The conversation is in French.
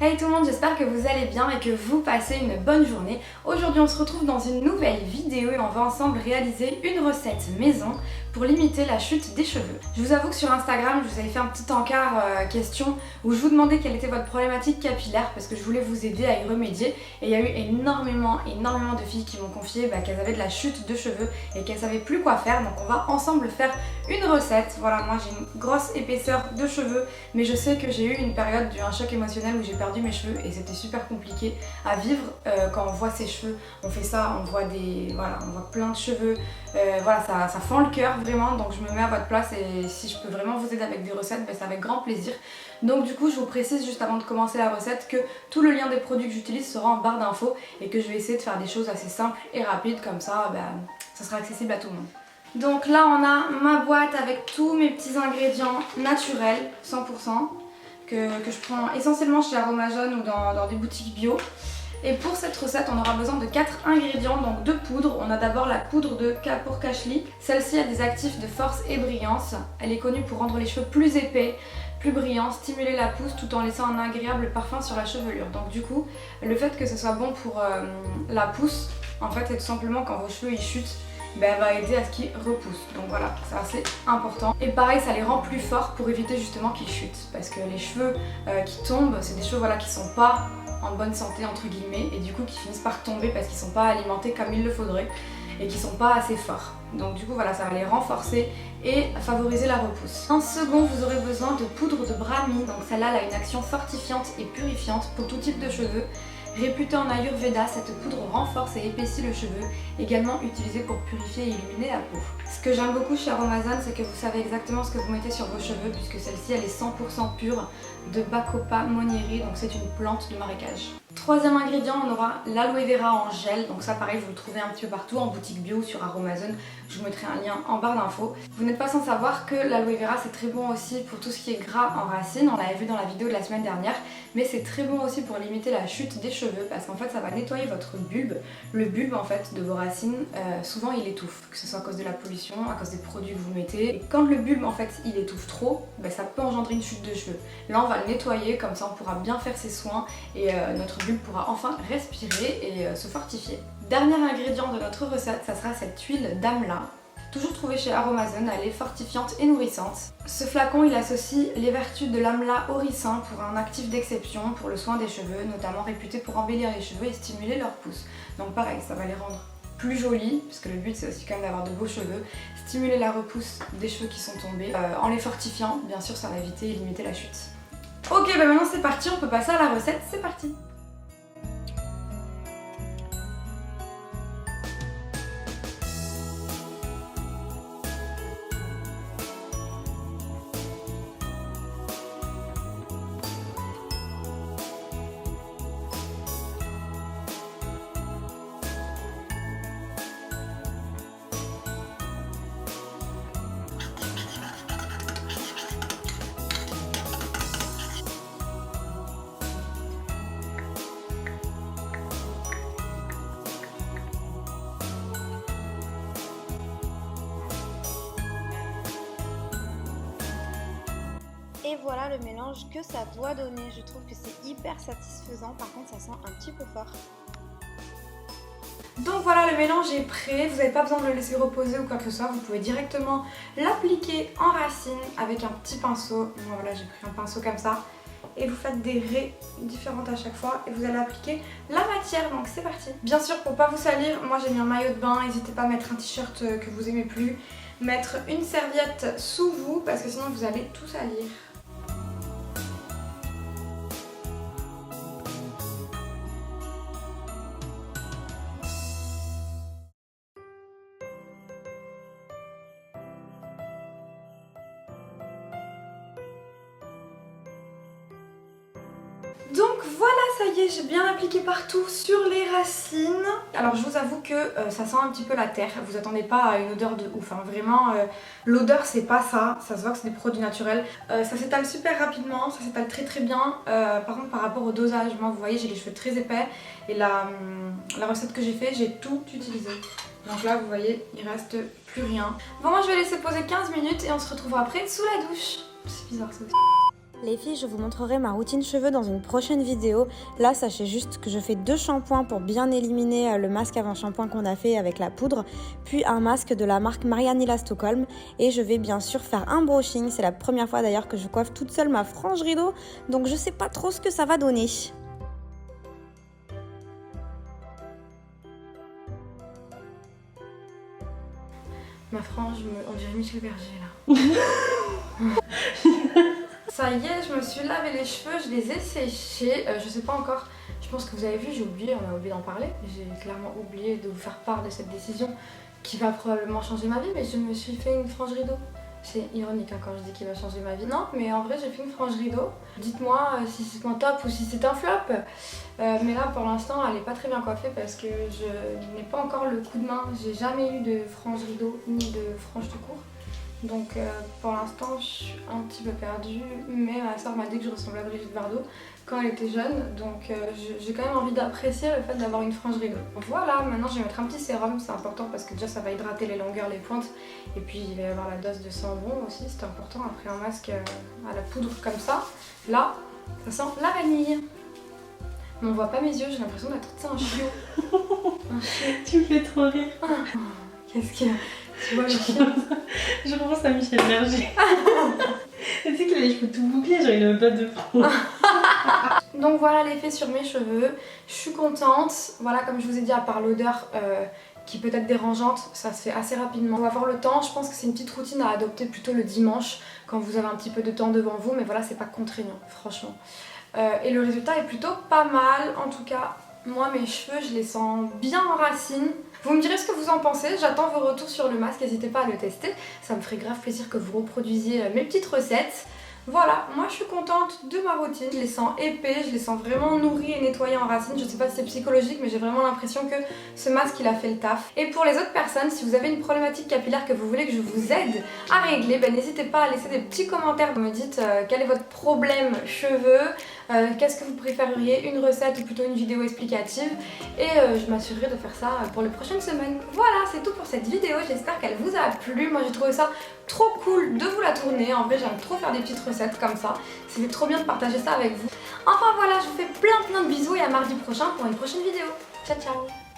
Hey tout le monde, j'espère que vous allez bien et que vous passez une bonne journée. Aujourd'hui on se retrouve dans une nouvelle vidéo et on va ensemble réaliser une recette maison pour limiter la chute des cheveux. Je vous avoue que sur Instagram je vous avais fait un petit encart question où je vous demandais quelle était votre problématique capillaire parce que je voulais vous aider à y remédier et il y a eu énormément de filles qui m'ont confié qu'elles avaient de la chute de cheveux et qu'elles savaient plus quoi faire, donc on va ensemble faire une recette. Voilà, moi j'ai une grosse épaisseur de cheveux mais je sais que j'ai eu une période un choc émotionnel où j'ai perdu mes cheveux et c'était super compliqué à vivre quand on voit ses cheveux. On fait ça, on voit on voit plein de cheveux, voilà, ça fend le cœur vraiment, donc je me mets à votre place et si je peux vraiment vous aider avec des recettes, c'est avec grand plaisir. Donc du coup je vous précise juste avant de commencer la recette que tout le lien des produits que j'utilise sera en barre d'infos et que je vais essayer de faire des choses assez simples et rapides, comme ça ça sera accessible à tout le monde. Donc là on a ma boîte avec tous mes petits ingrédients naturels 100%. Que je prends essentiellement chez Aroma-Zone ou dans des boutiques bio. Et pour cette recette, on aura besoin de 4 ingrédients, donc de poudre. On a d'abord la poudre de pour Cashly. Celle-ci a des actifs de force et brillance. Elle est connue pour rendre les cheveux plus épais, plus brillants, stimuler la pousse tout en laissant un agréable parfum sur la chevelure. Donc du coup, le fait que ce soit bon pour la pousse, en fait, c'est tout simplement quand vos cheveux ils chutent, elle va aider à ce qu'ils repoussent. Donc voilà, c'est assez important. Et pareil, ça les rend plus forts pour éviter justement qu'ils chutent. Parce que les cheveux qui tombent, c'est des cheveux qui sont pas en bonne santé entre guillemets et du coup qui finissent par tomber parce qu'ils sont pas alimentés comme il le faudrait et qui sont pas assez forts. Donc du coup voilà, ça va les renforcer et favoriser la repousse. En second, vous aurez besoin de poudre de brahmi. Donc celle-là, elle a une action fortifiante et purifiante pour tout type de cheveux. Réputée en Ayurveda, cette poudre renforce et épaissit le cheveu, également utilisée pour purifier et illuminer la peau. Ce que j'aime beaucoup chez Aroma-Zone, c'est que vous savez exactement ce que vous mettez sur vos cheveux, puisque celle-ci elle est 100% pure de Bacopa monnieri, donc c'est une plante de marécage. Troisième ingrédient, on aura l'aloe vera en gel, donc ça pareil vous le trouvez un petit peu partout en boutique bio sur Aroma-Zone, je vous mettrai un lien en barre d'infos. Vous n'êtes pas sans savoir que l'aloe vera c'est très bon aussi pour tout ce qui est gras en racines, on l'avait vu dans la vidéo de la semaine dernière, mais c'est très bon aussi pour limiter la chute des cheveux parce qu'en fait ça va nettoyer votre bulbe. Le bulbe en fait de vos racines, souvent il étouffe, que ce soit à cause de la pollution, à cause des produits que vous mettez, et quand le bulbe en fait il étouffe trop, ça peut engendrer une chute de cheveux. Là on va le nettoyer, comme ça on pourra bien faire ses soins et notre bulbe pourra enfin respirer et se fortifier. Dernier ingrédient de notre recette, ça sera cette huile d'amla. Toujours trouvée chez Aroma-Zone, elle est fortifiante et nourrissante. Ce flacon il associe les vertus de l'amla oricin pour un actif d'exception pour le soin des cheveux, notamment réputé pour embellir les cheveux et stimuler leur pousse. Donc pareil, ça va les rendre plus jolis, parce que le but c'est aussi quand même d'avoir de beaux cheveux, stimuler la repousse des cheveux qui sont tombés, en les fortifiant, bien sûr ça va éviter et limiter la chute. Ok, maintenant c'est parti, on peut passer à la recette, c'est parti. Et voilà le mélange que ça doit donner. Je trouve que c'est hyper satisfaisant. Par contre, ça sent un petit peu fort. Donc voilà, le mélange est prêt. Vous n'avez pas besoin de le laisser reposer ou quoi que ce soit. Vous pouvez directement l'appliquer en racine avec un petit pinceau. Voilà, j'ai pris un pinceau comme ça. Et vous faites des raies différentes à chaque fois et vous allez appliquer la matière, donc c'est parti. Bien sûr, pour pas vous salir, moi j'ai mis un maillot de bain, n'hésitez pas à mettre un t-shirt que vous aimez plus, mettre une serviette sous vous parce que sinon vous allez tout salir. Donc voilà, ça y est, j'ai bien appliqué partout sur les racines. Alors je vous avoue que ça sent un petit peu la terre, vous attendez pas à une odeur de ouf, hein. Vraiment l'odeur c'est pas ça, ça se voit que c'est des produits naturels. Ça s'étale super rapidement, ça s'étale très bien. Par contre par rapport au dosage, moi vous voyez j'ai les cheveux très épais et la recette que j'ai fait, j'ai tout utilisé. Donc là vous voyez, il reste plus rien. Bon moi je vais laisser poser 15 minutes et on se retrouve après sous la douche. C'est bizarre ça aussi. Les filles, je vous montrerai ma routine cheveux dans une prochaine vidéo. Là, sachez juste que je fais 2 shampoings pour bien éliminer le masque avant shampoing qu'on a fait avec la poudre, puis un masque de la marque Marianila Stockholm. Et je vais bien sûr faire un brushing. C'est la première fois d'ailleurs que je coiffe toute seule ma frange rideau, donc je sais pas trop ce que ça va donner. Ma frange, on dirait Michel Berger là. Ça y est, je me suis lavé les cheveux, je les ai séchés. Je sais pas encore, je pense que vous avez vu, j'ai oublié, on a oublié d'en parler. J'ai clairement oublié de vous faire part de cette décision qui va probablement changer ma vie, mais je me suis fait une frange rideau. C'est ironique hein, quand je dis qu'il va changer ma vie. Non, mais en vrai, j'ai fait une frange rideau. Dites-moi si c'est un top ou si c'est un flop. Mais là, pour l'instant, elle est pas très bien coiffée parce que je n'ai pas encore le coup de main. J'ai jamais eu de frange rideau ni de frange tout court. Donc pour l'instant je suis un petit peu perdue, mais ma soeur m'a dit que je ressemblais à Brigitte Bardot quand elle était jeune, donc j'ai quand même envie d'apprécier le fait d'avoir une frange rideau. Voilà, maintenant je vais mettre un petit sérum, c'est important parce que déjà ça va hydrater les longueurs, les pointes, et puis il va y avoir la dose de savon aussi, c'est important après un masque à la poudre comme ça. Là, ça sent la vanille. Mais on voit pas mes yeux, j'ai l'impression d'être un chiot. Un chiot. Tu me fais trop rire. Qu'est-ce qu'il y a? Tu vois le chien? Je repense à Michel Berger. Tu sais qu'il a les cheveux tout bouclés, genre il a même pas de front. Donc voilà l'effet sur mes cheveux. Je suis contente. Voilà, comme je vous ai dit, à part l'odeur qui peut être dérangeante, ça se fait assez rapidement. On va avoir le temps. Je pense que c'est une petite routine à adopter plutôt le dimanche quand vous avez un petit peu de temps devant vous. Mais voilà, c'est pas contraignant, franchement. Et le résultat est plutôt pas mal. En tout cas, moi mes cheveux, je les sens bien en racines. Vous me direz ce que vous en pensez, j'attends vos retours sur le masque, n'hésitez pas à le tester. Ça me ferait grave plaisir que vous reproduisiez mes petites recettes. Voilà, moi je suis contente de ma routine, je les sens épais, je les sens vraiment nourris et nettoyés en racines. Je sais pas si c'est psychologique, mais j'ai vraiment l'impression que ce masque il a fait le taf. Et pour les autres personnes, si vous avez une problématique capillaire que vous voulez que je vous aide à régler, n'hésitez pas à laisser des petits commentaires. Vous me dites quel est votre problème cheveux, qu'est-ce que vous préféreriez, une recette ou plutôt une vidéo explicative, et je m'assurerai de faire ça pour les prochaines semaines. Voilà, c'est tout pour cette vidéo, j'espère qu'elle vous a plu. Moi j'ai trouvé ça trop cool de vous la tourner, en vrai j'aime trop faire des petites recettes comme ça, c'était trop bien de partager ça avec vous. Enfin voilà, je vous fais plein de bisous et à mardi prochain pour une prochaine vidéo. Ciao ciao.